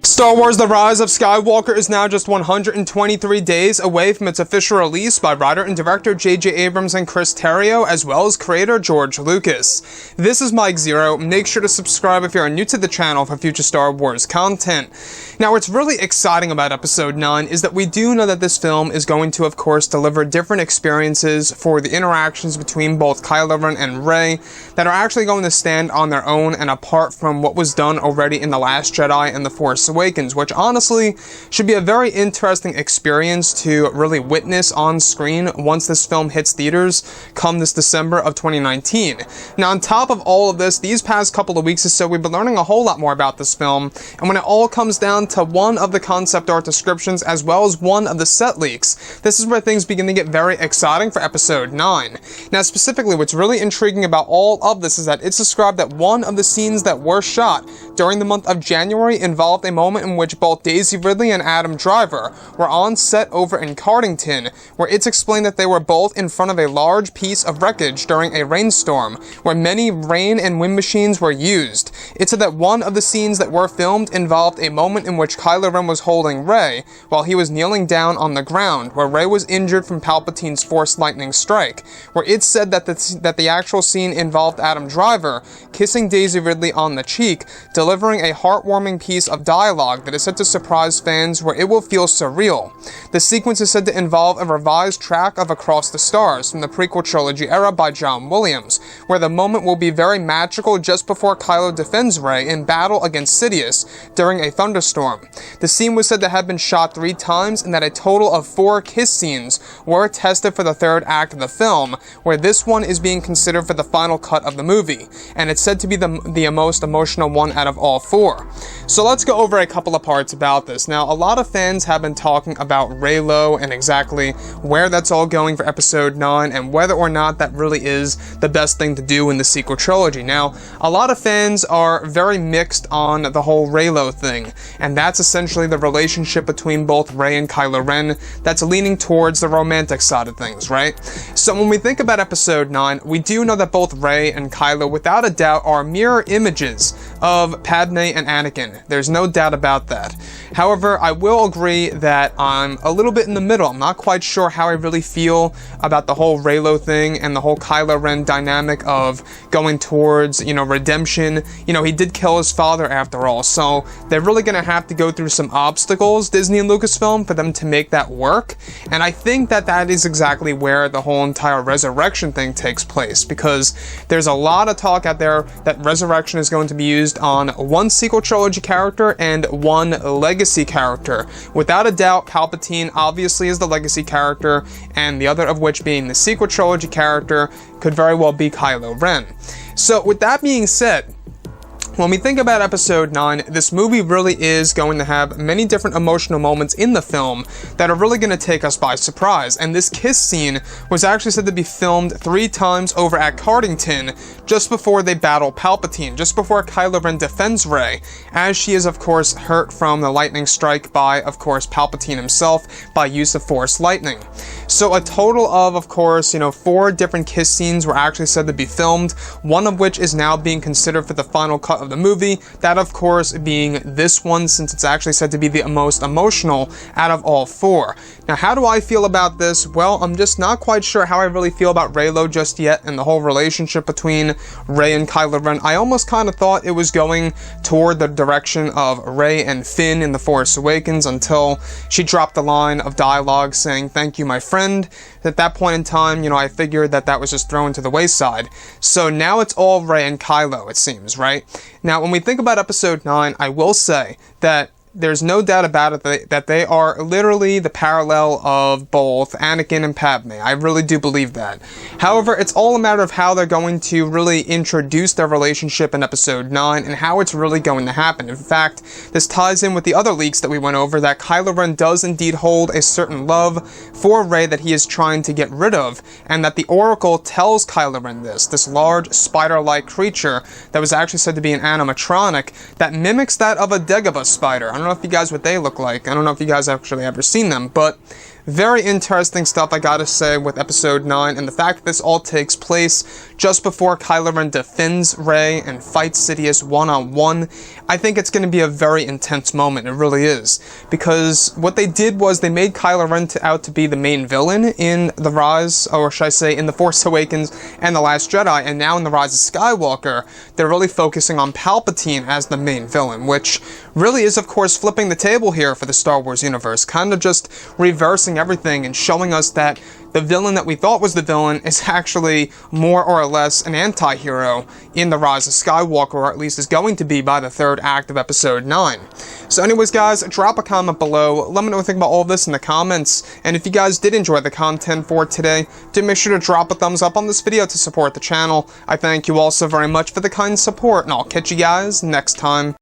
Star Wars The Rise of Skywalker is now just 123 days away from its official release by writer and director J.J. Abrams and Chris Terrio, as well as creator George Lucas. This is Mike Zero. Make sure to subscribe if you are new to the channel for future Star Wars content. Now, what's really exciting about Episode 9 is that we do know that this film is going to, of course, deliver different experiences for the interactions between both Kylo Ren and Rey that are actually going to stand on their own and apart from what was done already in The Last Jedi and The Force Awakens, which honestly should be a very interesting experience to really witness on screen once this film hits theaters come this December of 2019. Now, on top of all of this, these past couple of weeks or so, we've been learning a whole lot more about this film, and when it all comes down to one of the concept art descriptions as well as one of the set leaks, this is where things begin to get very exciting for Episode 9. Now, specifically, what's really intriguing about all of this is that it's described that one of the scenes that were shot during the month of January involved a moment in which both Daisy Ridley and Adam Driver were on set over in Cardington, where it's explained that they were both in front of a large piece of wreckage during a rainstorm, where many rain and wind machines were used. It said that one of the scenes that were filmed involved a moment in which Kylo Ren was holding Rey while he was kneeling down on the ground, where Rey was injured from Palpatine's Force lightning strike, where it said that the actual scene involved Adam Driver kissing Daisy Ridley on the cheek, delivering a heartwarming piece of dialogue that is said to surprise fans where it will feel surreal. The sequence is said to involve a revised track of Across the Stars from the prequel trilogy era by John Williams, where the moment will be very magical just before Kylo defends Rey in battle against Sidious during a thunderstorm. The scene was said to have been shot 3 times and that a total of 4 kiss scenes were tested for the third act of the film, where this one is being considered for the final cut of the movie, and it's said to be the most emotional one out of all 4. So let's go over a couple of parts about this. Now, a lot of fans have been talking about reylo and exactly where that's all going for Episode 9 and whether or not that really is the best thing to do in the sequel trilogy. Now, a lot of fans are very mixed on the whole reylo thing, and that's essentially the relationship between both Rey and Kylo Ren that's leaning towards the romantic side of things, right? So when we think about Episode 9, we do know that both Rey and Kylo, without a doubt, are mirror images of Padme and Anakin. There's no doubt about that. However, I will agree that I'm a little bit in the middle. I'm not quite sure how I really feel about the whole reylo thing and the whole Kylo Ren dynamic of going towards, redemption. He did kill his father after all, so they're really going to have to go through some obstacles, Disney and Lucasfilm, for them to make that work. And I think that that is exactly where the whole entire resurrection thing takes place, because there's a lot of talk out there that resurrection is going to be used on one sequel trilogy character and one legacy character. Without a doubt, Palpatine obviously is the legacy character, and the other of which being the sequel trilogy character could very well be Kylo Ren. So with that being said, when we think about Episode 9, this movie really is going to have many different emotional moments in the film that are really going to take us by surprise, and this kiss scene was actually said to be filmed 3 times over at Cardington just before they battle Palpatine, just before Kylo Ren defends Rey, as she is of course hurt from the lightning strike by, of course, Palpatine himself by use of Force lightning. So a total of course, 4 different kiss scenes were actually said to be filmed, one of which is now being considered for the final cut of the movie, that of course being this one, since it's actually said to be the most emotional out of all 4. Now, how do I feel about this? Well, I'm just not quite sure how I really feel about reylo just yet and the whole relationship between Rey and Kylo Ren. I almost kind of thought it was going toward the direction of Rey and Finn in The Force Awakens until she dropped the line of dialogue saying, "Thank you, my friend." At that point in time, I figured that that was just thrown to the wayside. So now it's all Rey and Kylo, it seems, right? Now, when we think about Episode 9, I will say that there's no doubt about it that they are literally the parallel of both Anakin and Padme. I really do believe that. However, it's all a matter of how they're going to really introduce their relationship in Episode 9 and how it's really going to happen. In fact, this ties in with the other leaks that we went over, that Kylo Ren does indeed hold a certain love for Rey that he is trying to get rid of, and that the Oracle tells Kylo Ren this large spider-like creature that was actually said to be an animatronic that mimics that of a Dagobah spider. I don't know if you guys what they look like. I don't know if you guys actually ever seen them, but very interesting stuff, I gotta say, with episode 9, and the fact that this all takes place just before Kylo Ren defends Rey and fights Sidious one-on-one. I think it's going to be a very intense moment, it really is, because what they did was they made Kylo Ren out to be the main villain in The Rise, or should I say in The Force Awakens and The Last Jedi, and now in The Rise of Skywalker, they're really focusing on Palpatine as the main villain, which really is, of course, flipping the table here for the Star Wars universe, kind of just reversing everything and showing us that the villain that we thought was the villain is actually more or less an anti-hero in The Rise of Skywalker, or at least is going to be by the third act of episode 9. So anyways, guys, drop a comment below, let me know what you think about all of this in the comments, and if you guys did enjoy the content for today, do make sure to drop a thumbs up on this video to support the channel. I thank you all so very much for the kind support, and I'll catch you guys next time.